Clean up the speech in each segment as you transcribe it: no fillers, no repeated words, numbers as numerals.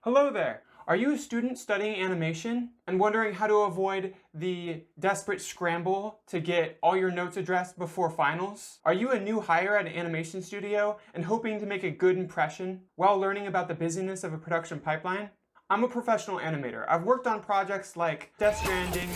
Hello there! Are you a student studying animation and wondering how to avoid the desperate scramble to get all your notes addressed before finals? Are you a new hire at an animation studio and hoping to make a good impression while learning about the busyness of a production pipeline? I'm a professional animator. I've worked on projects like Death Stranding,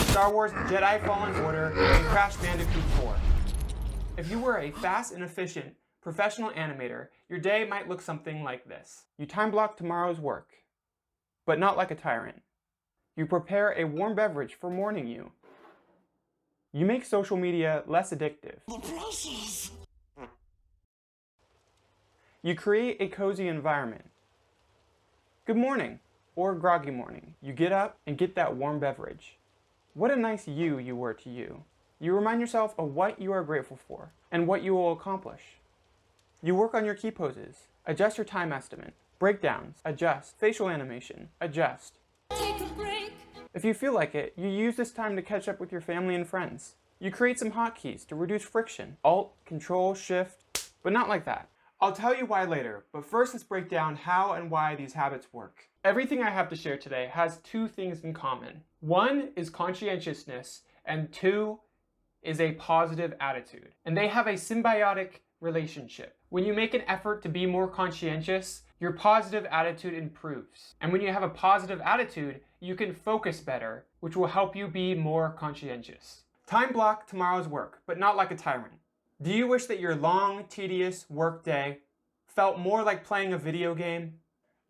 Star Wars Jedi Fallen Order, and Crash Bandicoot 4. If you were a fast and efficient professional animator, your day might look something like this. You time block tomorrow's work, but not like a tyrant. You prepare a warm beverage for morning you. You make social media less addictive. The process. You create a cozy environment. Good morning, or groggy morning. You get up and get that warm beverage. What a nice you were to you. You remind yourself of what you are grateful for and what you will accomplish. You work on your key poses, adjust your time estimate, breakdowns, adjust, facial animation, adjust. Take a break. If you feel like it, you use this time to catch up with your family and friends. You create some hotkeys to reduce friction. Alt, Control, Shift, but not like that. I'll tell you why later, but first let's break down how and why these habits work. Everything I have to share today has two things in common. One is conscientiousness, and two is a positive attitude. And they have a symbiotic relationship. When you make an effort to be more conscientious, your positive attitude improves. And when you have a positive attitude, you can focus better, which will help you be more conscientious. Time block tomorrow's work, but not like a tyrant. Do you wish that your long, tedious work day felt more like playing a video game?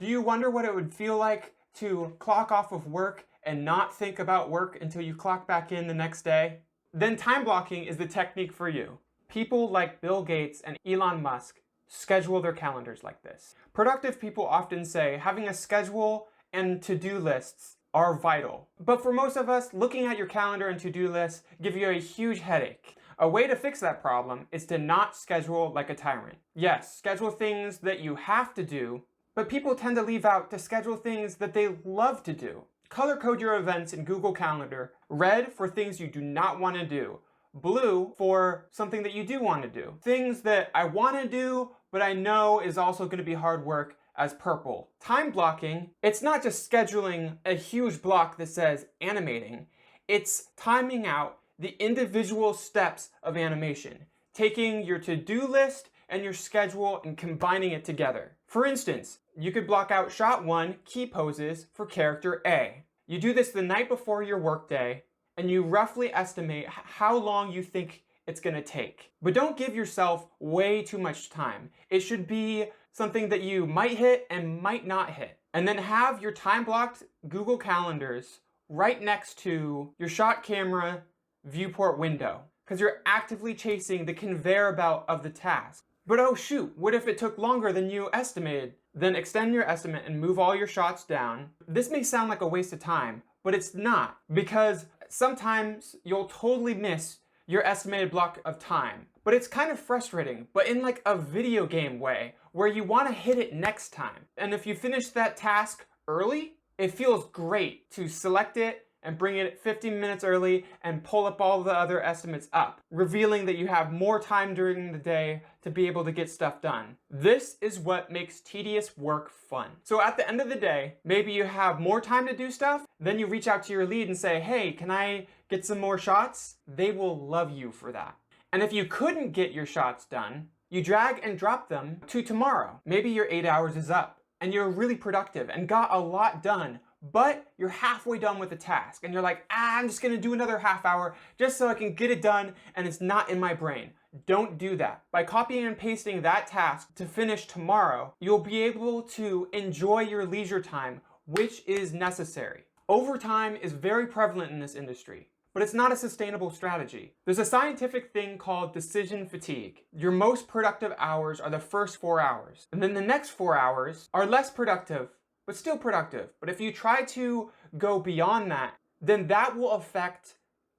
Do you wonder what it would feel like to clock off of work and not think about work until you clock back in the next day? Then time blocking is the technique for you. People like Bill Gates and Elon Musk schedule their calendars like this. Productive people often say having a schedule and to-do lists are vital. But for most of us, looking at your calendar and to-do lists give you a huge headache. A way to fix that problem is to not schedule like a tyrant. Yes, schedule things that you have to do, but people tend to leave out to schedule things that they love to do. Color code your events in Google Calendar. Red for things you do not want to do. Blue for something that you do want to do. Things that I want to do, but I know is also going to be hard work, as purple. Time blocking, it's not just scheduling a huge block that says animating. It's timing out the individual steps of animation, taking your to-do list and your schedule and combining it together. For instance, you could block out shot 1, key poses, for character A. You do this the night before your workday, and you roughly estimate how long you think it's gonna take. But don't give yourself way too much time. It should be something that you might hit and might not hit. And then have your time blocked Google Calendars right next to your shot camera viewport window, because you're actively chasing the conveyor belt of the task. But oh shoot, what if it took longer than you estimated? Then extend your estimate and move all your shots down. This may sound like a waste of time, but it's not, because sometimes you'll totally miss your estimated block of time. But it's kind of frustrating, but in like a video game way, where you want to hit it next time. And if you finish that task early, it feels great to select it and bring it 15 minutes early and pull up all the other estimates up, revealing that you have more time during the day to be able to get stuff done. This is what makes tedious work fun. So at the end of the day, maybe you have more time to do stuff, then you reach out to your lead and say, hey, can I get some more shots? They will love you for that. And if you couldn't get your shots done, you drag and drop them to tomorrow. Maybe your 8 hours is up and you're really productive and got a lot done, but you're halfway done with the task and you're like, I'm just gonna do another half hour just so I can get it done and it's not in my brain. Don't do that. By copying and pasting that task to finish tomorrow, you'll be able to enjoy your leisure time, which is necessary. Overtime is very prevalent in this industry, but it's not a sustainable strategy. There's a scientific thing called decision fatigue. Your most productive hours are the first 4 hours, and then the next 4 hours are less productive, but still productive. But if you try to go beyond that, then that will affect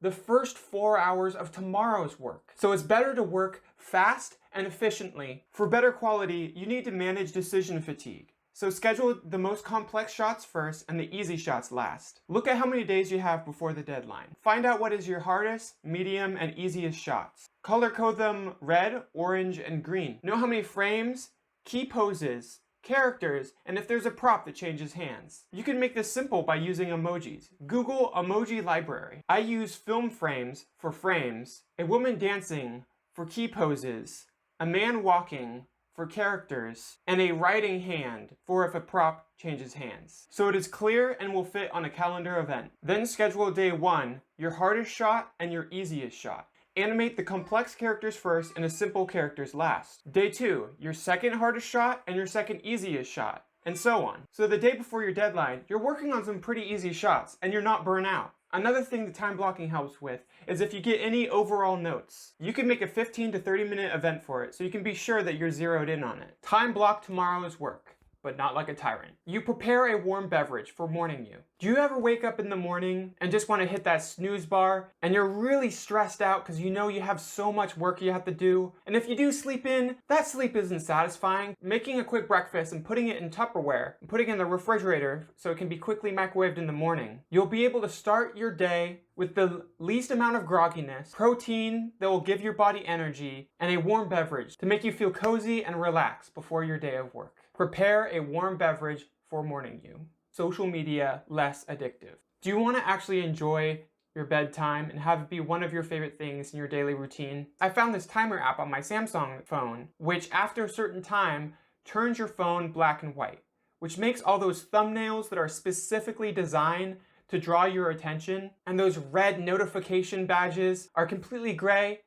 the first 4 hours of tomorrow's work. So it's better to work fast and efficiently. For better quality, you need to manage decision fatigue. So schedule the most complex shots first and the easy shots last. Look at how many days you have before the deadline. Find out what is your hardest, medium, and easiest shots. Color code them red, orange, and green. Know how many frames, key poses, characters, and if there's a prop that changes hands. You can make this simple by using emojis. Google emoji library. I use film frames for frames, a woman dancing for key poses, a man walking for characters, and a writing hand for if a prop changes hands. So it is clear and will fit on a calendar event. Then schedule day 1, your hardest shot and your easiest shot. Animate the complex characters first and the simple characters last. Day 2, your second hardest shot and your second easiest shot, and so on. So the day before your deadline, you're working on some pretty easy shots and you're not burnt out. Another thing that time blocking helps with is if you get any overall notes. You can make a 15 to 30 minute event for it so you can be sure that you're zeroed in on it. Time block tomorrow's work, but not like a tyrant. You prepare a warm beverage for morning you. Do you ever wake up in the morning and just want to hit that snooze bar and you're really stressed out because you know you have so much work you have to do? And if you do sleep in, that sleep isn't satisfying. Making a quick breakfast and putting it in Tupperware and putting it in the refrigerator so it can be quickly microwaved in the morning, you'll be able to start your day with the least amount of grogginess, protein that will give your body energy, and a warm beverage to make you feel cozy and relaxed before your day of work. Prepare a warm beverage for morning you. Social media less addictive. Do you want to actually enjoy your bedtime and have it be one of your favorite things in your daily routine? I found this timer app on my Samsung phone, which after a certain time turns your phone black and white, which makes all those thumbnails that are specifically designed to draw your attention and those red notification badges are completely gray,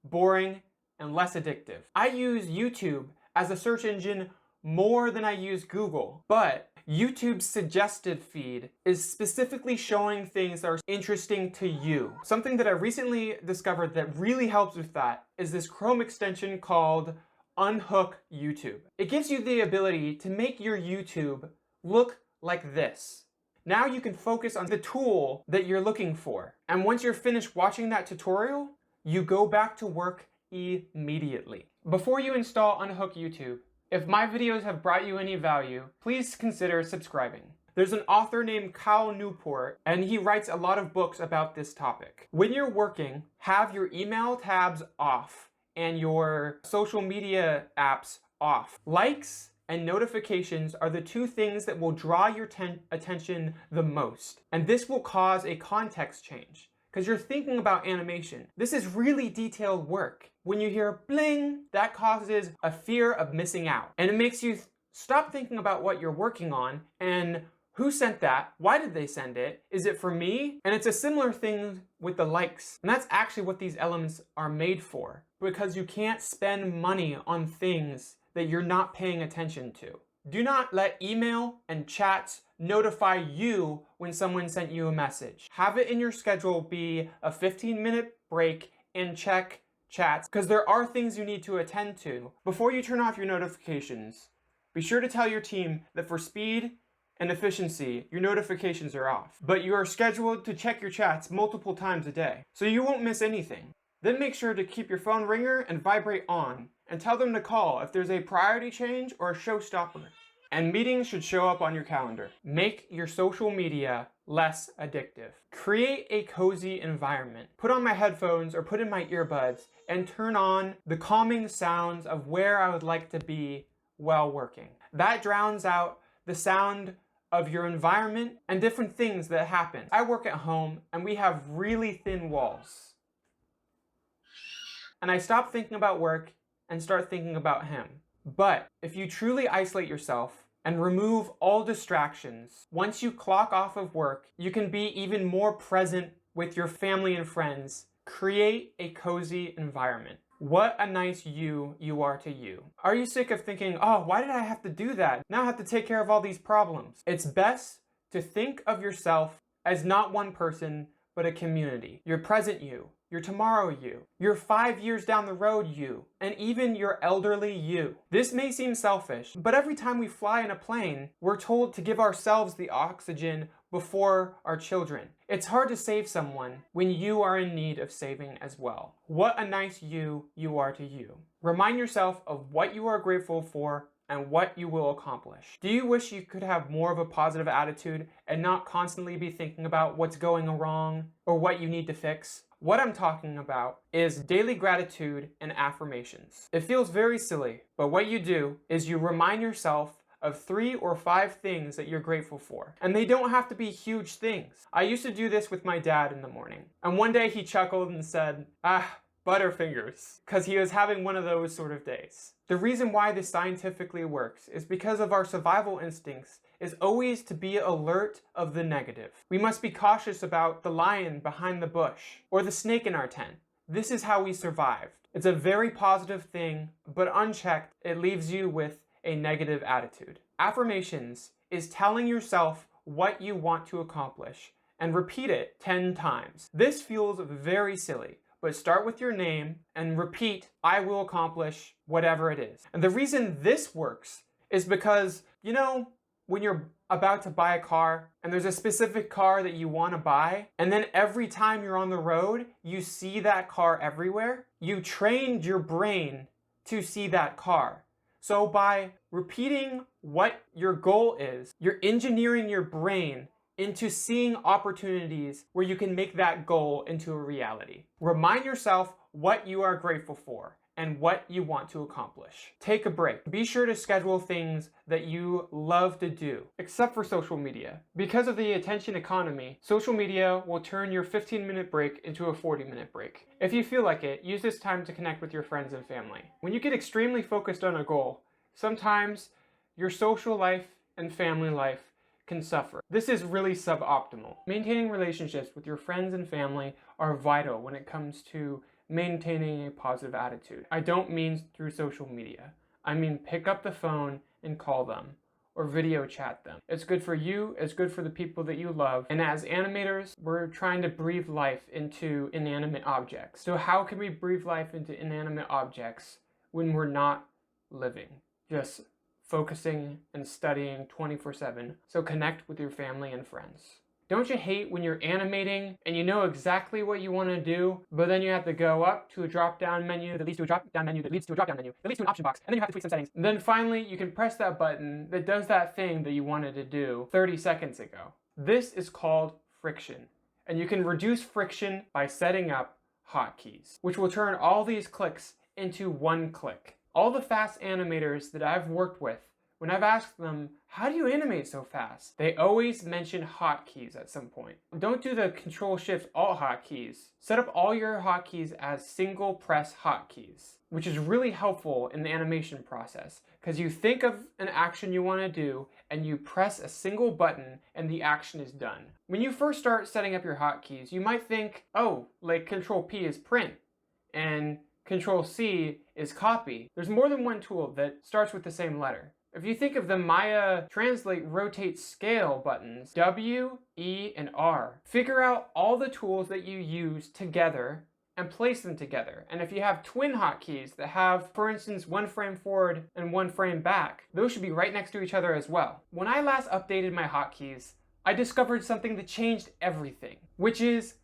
boring, and less addictive. I use YouTube as a search engine more than I use Google, but YouTube's suggested feed is specifically showing things that are interesting to you. Something that I recently discovered that really helps with that is this Chrome extension called Unhook YouTube. It gives you the ability to make your YouTube look like this. Now you can focus on the tool that you're looking for. And once you're finished watching that tutorial, you go back to work immediately. Before you install Unhook YouTube, if my videos have brought you any value, please consider subscribing. There's an author named Kyle Newport, and he writes a lot of books about this topic. When you're working, have your email tabs off and your social media apps off. Likes and notifications are the two things that will draw your attention the most. And this will cause a context change because you're thinking about animation. This is really detailed work. When you hear bling, that causes a fear of missing out. And it makes you stop thinking about what you're working on and who sent that, why did they send it, is it for me? And it's a similar thing with the likes. And that's actually what these elements are made for, because you can't spend money on things that you're not paying attention to. Do not let email and chats notify you when someone sent you a message. Have it in your schedule be a 15-minute break and check chats, because there are things you need to attend to. Before you turn off your notifications, be sure to tell your team that for speed and efficiency, your notifications are off. But you are scheduled to check your chats multiple times a day, so you won't miss anything. Then make sure to keep your phone ringer and vibrate on, and tell them to call if there's a priority change or a showstopper. And meetings should show up on your calendar. Make your social media less addictive. Create a cozy environment. Put on my headphones or put in my earbuds and turn on the calming sounds of where I would like to be while working. That drowns out the sound of your environment and different things that happen. I work at home and we have really thin walls. And I stop thinking about work and start thinking about him. But if you truly isolate yourself and remove all distractions, once you clock off of work, you can be even more present with your family and friends. Create a cozy environment. What a nice you are to you. Are you sick of thinking, oh, why did I have to do that? Now I have to take care of all these problems. It's best to think of yourself as not one person, but a community. Your present you, your tomorrow you, your 5 years down the road you, and even your elderly you. This may seem selfish, but every time we fly in a plane, we're told to give ourselves the oxygen before our children. It's hard to save someone when you are in need of saving as well. What a nice you are to you. Remind yourself of what you are grateful for and what you will accomplish. Do you wish you could have more of a positive attitude and not constantly be thinking about what's going wrong or what you need to fix? What I'm talking about is daily gratitude and affirmations. It feels very silly, but what you do is you remind yourself of 3 or 5 things that you're grateful for. And they don't have to be huge things. I used to do this with my dad in the morning. And one day he chuckled and said, Butterfingers, because he was having one of those sort of days. The reason why this scientifically works is because of our survival instincts is always to be alert of the negative. We must be cautious about the lion behind the bush or the snake in our tent. This is how we survived. It's a very positive thing, but unchecked, it leaves you with a negative attitude. Affirmations is telling yourself what you want to accomplish and repeat it 10 times. This feels very silly, but start with your name and repeat, I will accomplish whatever it is. And the reason this works is because, you know, when you're about to buy a car and there's a specific car that you want to buy, and then every time you're on the road, you see that car everywhere, you trained your brain to see that car. So by repeating what your goal is, you're engineering your brain into seeing opportunities where you can make that goal into a reality. Remind yourself what you are grateful for and what you want to accomplish. Take a break. Be sure to schedule things that you love to do, except for social media. Because of the attention economy, social media will turn your 15-minute break into a 40-minute break. If you feel like it, use this time to connect with your friends and family. When you get extremely focused on a goal, sometimes your social life and family life can suffer. This is really suboptimal. Maintaining relationships with your friends and family are vital when it comes to maintaining a positive attitude. I don't mean through social media. I mean pick up the phone and call them or video chat them. It's good for you, it's good for the people that you love. And as animators, we're trying to breathe life into inanimate objects. So how can we breathe life into inanimate objects when we're not living? Just focusing and studying 24/7. So connect with your family and friends. Don't you hate when you're animating and you know exactly what you want to do, but then you have to go up to a drop-down menu that leads to a drop-down menu that leads to a drop-down menu that leads to an option box, and then you have to tweak some settings. And then finally, you can press that button that does that thing that you wanted to do 30 seconds ago. This is called friction. And you can reduce friction by setting up hotkeys, which will turn all these clicks into one click. All the fast animators that I've worked with, when I've asked them, how do you animate so fast? They always mention hotkeys at some point. Don't do the Control-Shift-Alt hotkeys. Set up all your hotkeys as single press hotkeys, which is really helpful in the animation process because you think of an action you want to do and you press a single button and the action is done. When you first start setting up your hotkeys, you might think, oh, like Control-P is print and Control-C is copy. There's more than one tool that starts with the same letter. If you think of the Maya Translate, Rotate, Scale buttons, W, E, and R, figure out all the tools that you use together and place them together. And if you have twin hotkeys that have, for instance, 1 frame forward and 1 frame back, those should be right next to each other as well. When I last updated my hotkeys, I discovered something that changed everything, which is